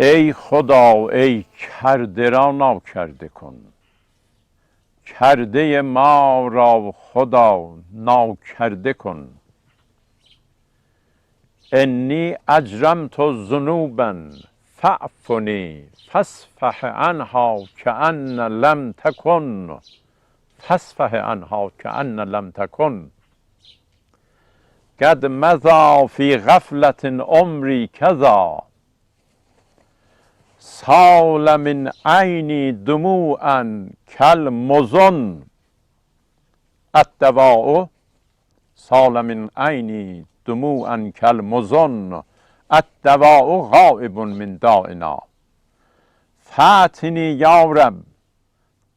ای خدا ای کرده را ناکرده کن، کرده ما را خدا ناکرده کن. انی اجرمت ذنوبا فاعفنی فاصفح عنها کأن لم تکن، فاصفح عنها کأن لم تکن. قد مضی فی غفلة عمری کذا، سال من عینی دموعا کالمزن. الدواء سال من عینی دموعا کالمزن، الدواء غایب من دائنا. فاتنی یا رب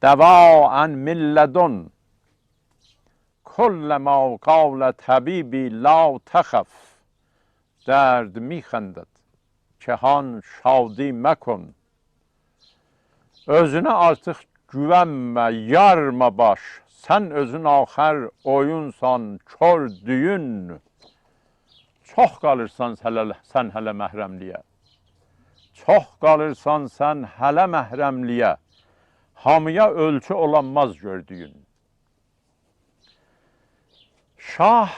دواء من لدن، کلما قال طبیبی لا تخف. درد میخندد کهان şadi məkun. Özünə artıq güvənmə, yarma baş. Sən özün axər oyunsan, kör düyün. Çox qalırsan sən hələ məhrəmliyə. Çox qalırsan sən hələ məhrəmliyə. Hamıya ölçü olanmaz gördüyün. Şah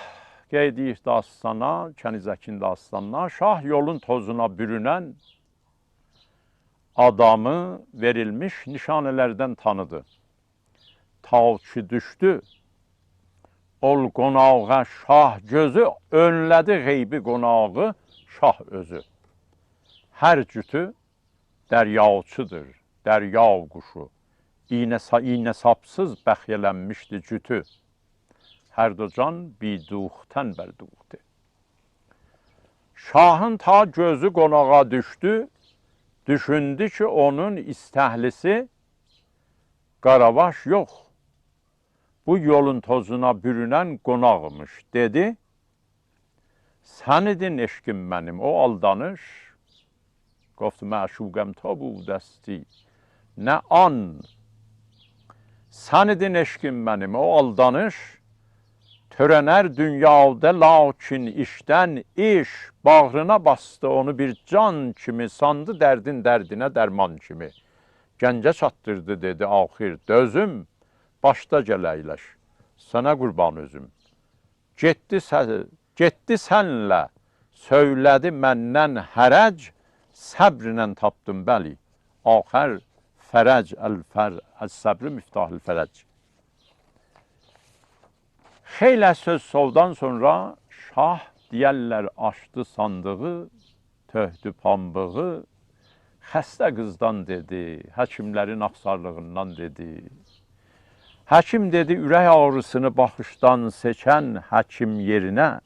qeydiyi dastana, Kənizəkin dastanına, şah yolun tozuna bürünən adamı verilmiş nişanələrdən tanıdı. Ta ki düşdü, ol qonağa şah gözü, önlədi qeybi qonağı şah özü. Hər cütü dəryaçıdır, dərya quşu, iynə sapsız bəxyələnmişdi cütü. Hər dö can biduxtən bəlduxtu. Şahın ta gözü qonağa düşdü, düşündü ki onun istəhlisi Qaravaş yox. Bu yolun tozuna bürünən qonağımış dedi. Sən idin eşqim mənim, o aldanış. Qoftu məşuqəm ta budəsti, nə an. Sən idin eşqim mənim, o aldanış. Törənər dünyada lakin işdən iş, bağrına bastı onu bir can kimi, sandı dərdin dərdinə dərman kimi. Gəncə çatdırdı dedi axir dözüm, başda gəl əyləş, sənə qurban özüm. Getdi sənlə, söylədi məndən hərəc, səbrlə tapdım bəli, axər fərəc, əl-səbri miftahül fərəc. Xeylə söz sovdan sonra şah deyərlər açdı sandığı, töhdü pambığı, xəstə qızdan dedi, həkimlərin axsarlığından dedi. Həkim dedi, ürək ağrısını baxışdan seçən həkim yerinə,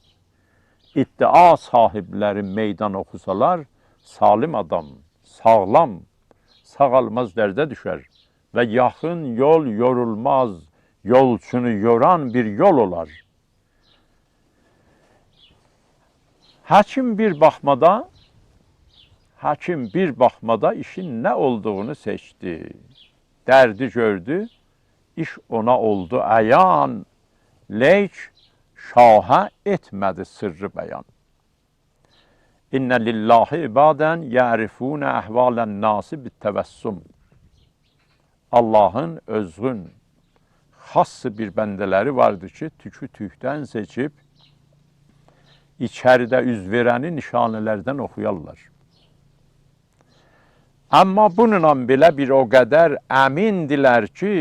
iddia sahibləri meydan oxusalar, salim adam, sağlam, sağalmaz dərdə düşər və yaxın yol yorulmaz, yolçunu yoran bir yol olar. Həkim bir baxmada işin nə olduğunu seçdi. Dərdi gördü, iş ona oldu əyan, leyk şaha etmədi sırrı bəyan. İnnə lillahi ibadən yərifunə əhvalən nasi bittəvəssüm. Allahın özgün, xas bir bəndələri vardır ki, tükü tükdən seçib, içəridə üz verəni nişanələrdən oxuyarlar. Amma bununla belə bir o qədər əmindilər ki,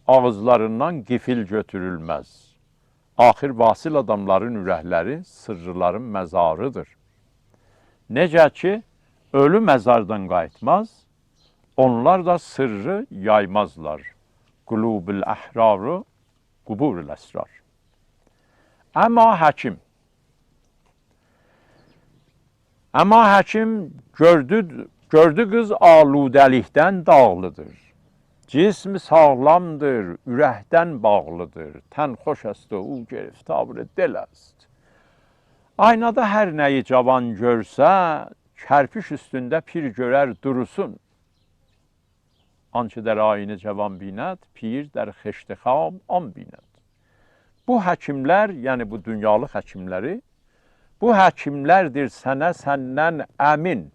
ağızlarından qifil götürülməz. Axir vasil adamların ürəkləri sırrıların məzarıdır. Necə ki, ölü məzardan qayıtmaz, onlar da sırrı yaymazlar. Qulubul əhraru, quburul əsrar. Amma həkim gördü qız aludəlikdən dağlıdır. Cism sağlamdır, ürəkdən bağlıdır. Tən xoş است o geriftar del است. Aynada hər nəyi cavan görsə, kərpiş üstündə pir görər durusun. Ançı dər ayini cavan binət, pir dər xeşti xam an binət. Bu həkimlər, yəni bu dünyalıq həkimləri, bu həkimlərdir sənə səndən əmin.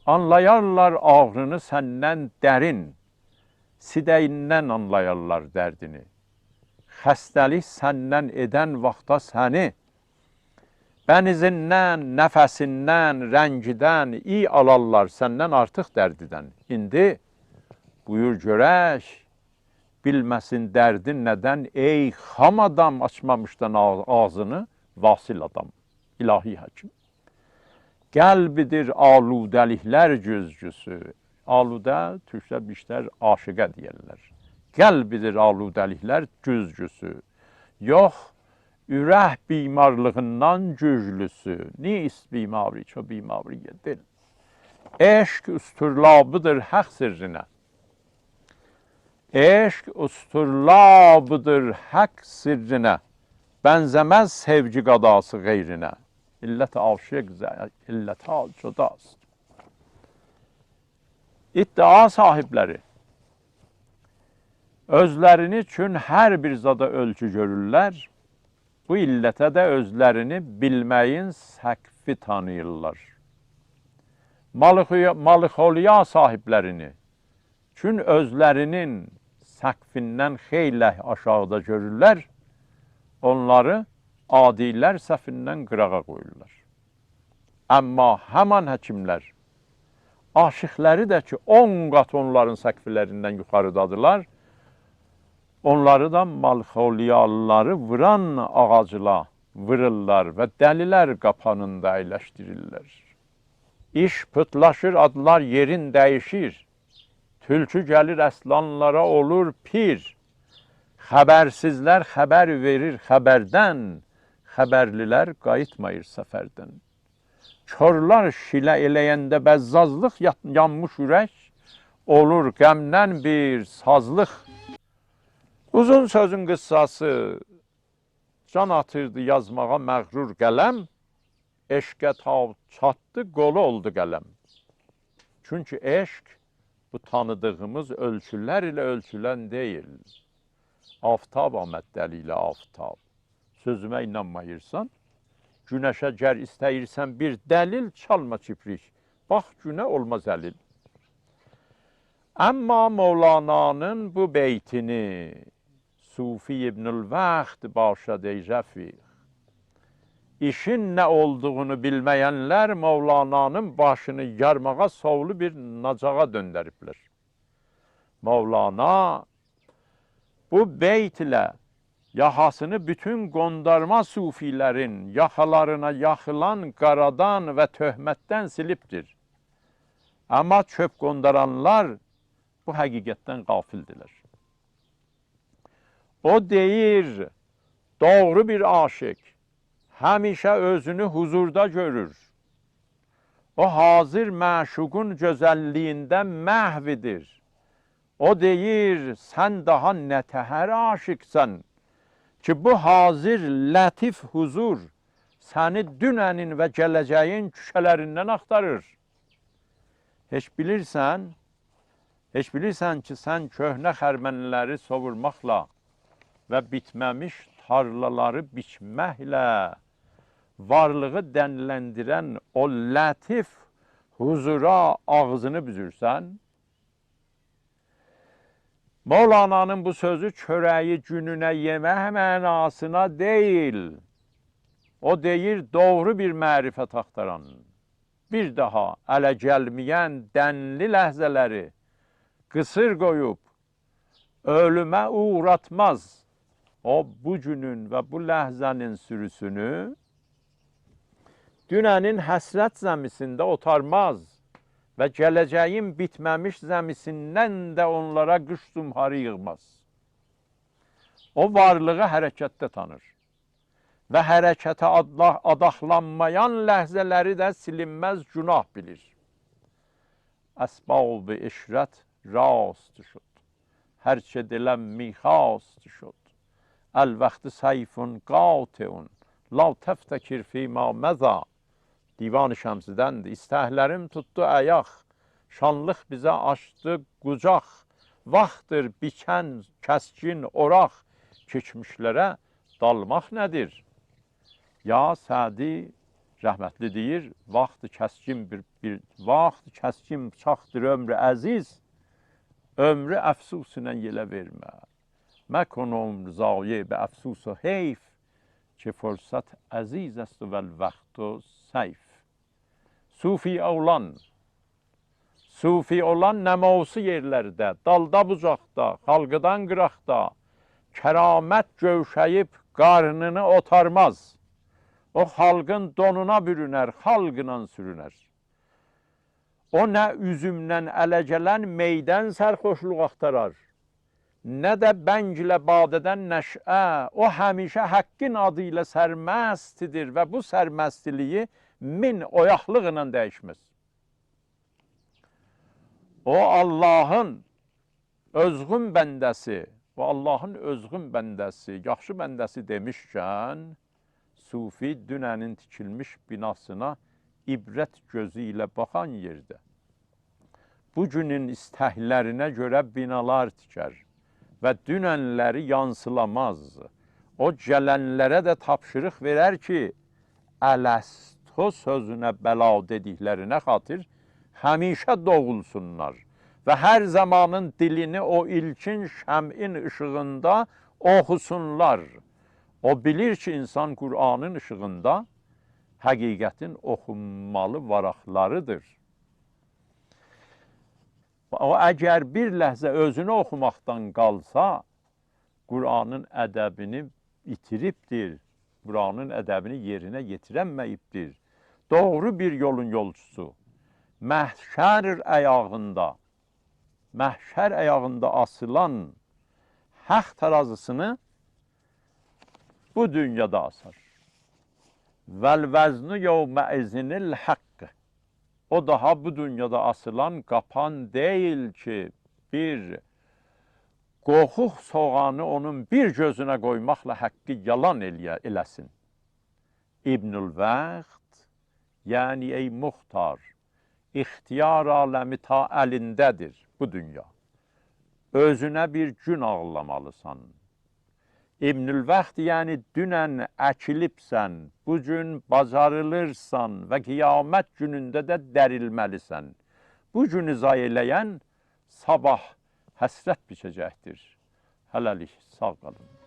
Anlayarlar ağrını səndən dərin. Sidəyindən anlayarlar dərdini. Xəstəlik səndən edən vaxta səni. Bənizindən, nəfəsindən, rəngidən iyi alarlar səndən artıq dərdidən. İndi buyur görək, bilməsin dərdin nədən, ey xam adam açmamışdan ağzını, vasil adam, ilahi həkim. Qəlbidir aludəliklər güzgüsü. Aludə, türklər bişlər aşiqə deyərlər. Qəlbidir aludəliklər güzgüsü. Yox, ürək bimarlığından güclüsü. Nist bimari, ço bimariyə dil. Eşq usturlabıdır həq sirrinə. Eşq usturlabıdır həq sirrinə. Bənzəməz sevgi qadası qeyrinə. İllət-i aşiq, illət-i cudast. İddia sahibləri özlərini üçün hər bir zada ölçü görürlər. Bu illətə də özlərini bilməyin səqfi tanıyırlar. Malıxoliya sahiblərini üçün özlərinin səqfindən xeyli aşağıda görürlər. Onları adilər səfindən qırağa qoyurlar. Amma həman həkimlər, aşıqləri də ki 10 qat onların səqfilərindən yuxarıdadırlar, onları da malxoliyalıları vuran ağacla vırırlar və dəlilər qapanında əyləşdirirlər. İş pıtlaşır, adlar yerin dəyişir. Tülkü gəlir əslanlara olur pir. Xəbərsizlər xəbər verir xəbərdən, xəbərlilər qayıtmayır səfərdən. Körlər şilə eləyəndə bəzzazlıq yanmış ürək, olur qəmdən bir sazlıq. Uzun sözün qıssası, can atırdı yazmağa məğrur qələm, eşqə tav çatdı, qolu oldu qələm. Çünki eşq bu tanıdığımız ölçülər ilə ölçülən deyil. Aftab aməddəli ilə aftab. Sözümə inanmayırsan, günəşə gər istəyirsən bir dəlil, çalma kiprik. Bax günə olmaz əlil. Amma Mevlana'nın bu beytini Sufi İbnül Vaxt başad ey rəfiq. İşin nə olduğunu bilməyənlər Mevlana'nın başını yarmağa sovlu bir nacağa döndəriblər. Mevlana bu beyt ilə yaxasını bütün qondarma sufilərin yaxalarına yaxılan qaradan və töhmətdən silibdir. Amma çöp qondaranlar bu həqiqətdən qafildilər. O deyir, doğru bir aşık həmişə özünü huzurda görür. O hazır məşuqun gözəlliyində məhvidir. O deyir, sən daha nətəhər aşıqsən ki, bu hazır lətif huzur səni dünənin və gələcəyin küşələrindən axtarır. Heç bilirsən ki, sən köhnə xərmənləri sovurmaqla və bitməmiş tarlaları biçməklə varlığı dənləndirən o lətif huzura ağzını büzürsən. Mevlana'nın bu sözü çörəyi gününə yemək mənasına deyil. O deyir, doğru bir mərifət axtaran, bir daha ələ gəlməyən dənli ləhzələri qısır qoyub, ölümə uğratmaz. O bugünün və bu ləhzənin sürüsünü dünənin həsrət zəmisində otarmaz və gələcəyin bitməmiş zəmisindən də onlara qış zumharı yığmaz. O varlığı hərəkətdə tanır və hərəkətə adaqlanmayan ləhzələri də silinməz günah bilir. Əsbab-ı işrət rast şud. هرچه دلم میخواست شد. الوقت سیف قاطع لا تفتکر فیما مضی. Divan-ı Şəmsi'dəndir. İstəklərim tutdu ayaq, şanlıq bizə açdı qucaq. Vaxtdır bikən, kəskin oraq, keçmişlərə dalmaq nədir? Ya Sədi rəhmətli deyir, vaxt kəskin vaxt kəskin bıçaqdır ömrü əziz, ömrü əfsusinə yelə vermə. Məkon ömrü zayi be əfsus heyf, ki fürsət əziz است و الوقت سیف. Sufi olan nəması yerlərdə, dalda bucaqda, xalqıdan qıraqda, kəramət gövşəyib qarnını otarmaz. O xalqın donuna bürünər, xalqla sürünər. O nə üzümdən ələ gələn meydən sərxoşluq axtarar, nə də bəng ilə badədən nəşə. O həmişə haqqın adı ilə sərməstidir və bu sərməstiliyi min oyaqlıqla dəyişməz. O Allahın özgün bəndəsi və Allahın özgün bəndəsi, yaxşı bəndəsi demişkən, Sufi dünənin tikilmiş binasına ibrət gözü ilə baxan yerdə bugünün istəklərinə görə binalar tikər və dünənləri yansılamaz. O gələnlərə də tapşırıq verər ki, Ələsto sözünə bəla dediklərinə xatir həmişə doğulsunlar və hər zamanın dilini o ilkin şəmin işığında oxusunlar. O bilir ki, insan Qur'anın işığında həqiqətin oxunmalı varaqlarıdır. O əgər bir ləhzə özünü oxumaqdan qalsa, Qur'anın ədəbini itiribdir, Qur'anın ədəbini yerinə yetirəmməyibdir. Doğru bir yolun yolcusu, məhşər əyağında asılan haqq tarazısını bu dünyada asar. Vəl-vəznu yevmə izinil haqq. O daha bu dünyada asılan qapan deyil ki, bir qoxuq soğanı onun bir gözünə qoymaqla haqqı yalan eləsin. İbnül Vəxt, yəni ey muxtar, ixtiyar aləmi ta əlindədir bu dünya. Özünə bir gün ağlamalısan. İbnül Vəxt, yəni dünən əkilibsən, bugün bacarılırsan və qiyamət günündə də dərilməlisən. Bu günü zay eləyən sabah həsrət biçəcəkdir. Hələlik, sağ qalın.